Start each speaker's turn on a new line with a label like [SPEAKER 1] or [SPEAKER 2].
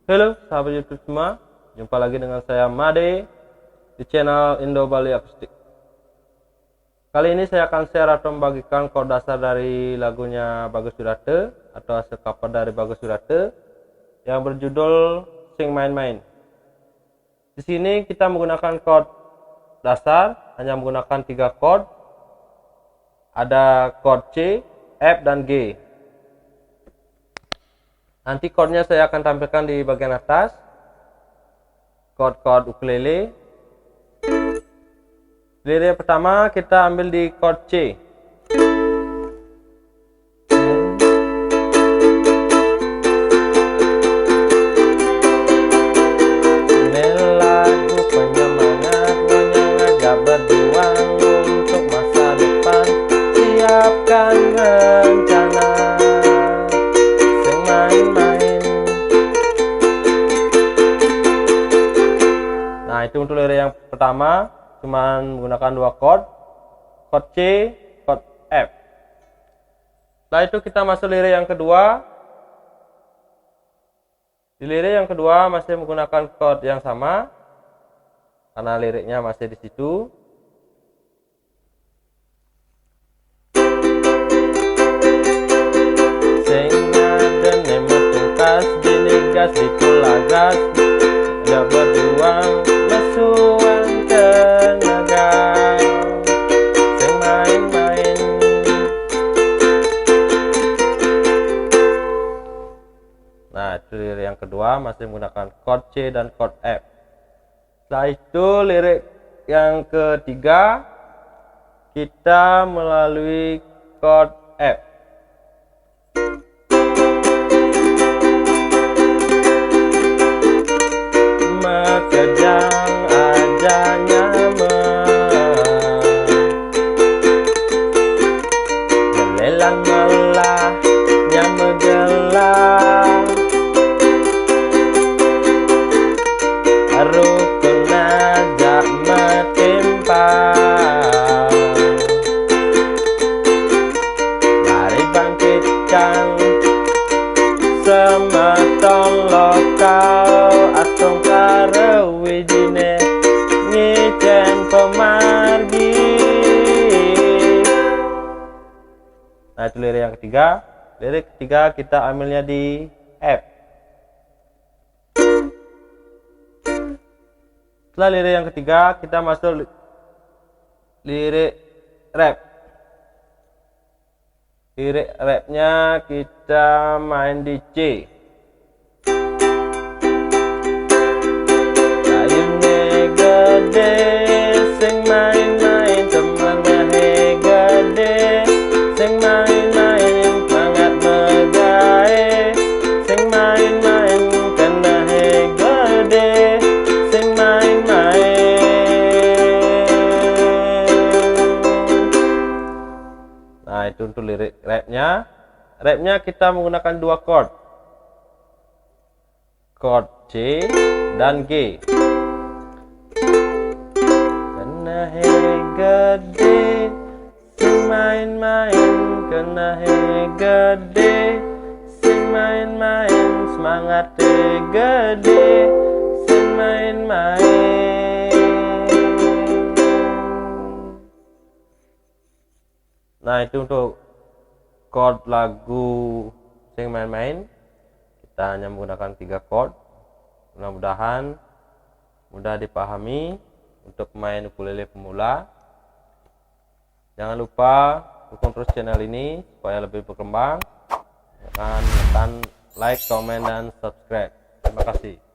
[SPEAKER 1] Halo sahabat YouTube semua, jumpa lagi dengan saya Made di channel Indo Bali Akustik. Kali ini saya akan share atau membagikan chord dasar dari lagunya Bagus Wirate atau hasil cover dari Bagus Wirate yang berjudul Sing Main-Main. Di sini kita menggunakan chord dasar, hanya menggunakan 3 chord. Ada chord C, F, dan G. Nanti chordnya saya akan tampilkan di bagian atas. Chord ukulele. Lirik pertama kita ambil di chord C. Ini lagu penyemangat mengajak berjuang untuk masa depan. Siapkan rencana. Nah, itu untuk lirik yang pertama, cuman menggunakan 2 chord C, chord F. Setelah itu kita masuk lirik yang kedua. Di lirik yang kedua masih menggunakan chord yang sama, karena liriknya masih di situ. Sing ada nemo tungkas dinigas ditulagas ada berjuang mesuang tenaga sing main-main. Nah, itu lirik yang kedua masih menggunakan chord C dan chord F. Setelah itu lirik yang ketiga kita melalui chord F. Kejang aja nyaman Gelelang melah nyame gelang Rukun aja metimpang Mari bangkitkan semeton lokal Atong karewijine ngicen pemargi. Nah, itu lirik yang ketiga. Lirik ketiga kita ambilnya di F. Setelah lirik yang ketiga kita masuk lirik rap. Lirik rapnya kita main di C. Gede sing main-main temennya gede sing main-main semangat megae sing main-main kena gede sing main-main. Nah, itu untuk lirik rapnya. Rapnya kita menggunakan 2 chord C dan G. Gede sing main-main kena gede sing main-main semangat gede sing main-main. Nah, itu untuk chord lagu Sing Main-Main. Kita hanya menggunakan 3 chord. Mudah-mudahan mudah dipahami untuk main ukulele pemula. Jangan lupa dukung terus channel ini supaya lebih berkembang. Jangan lupa like, komen, dan subscribe. Terima kasih.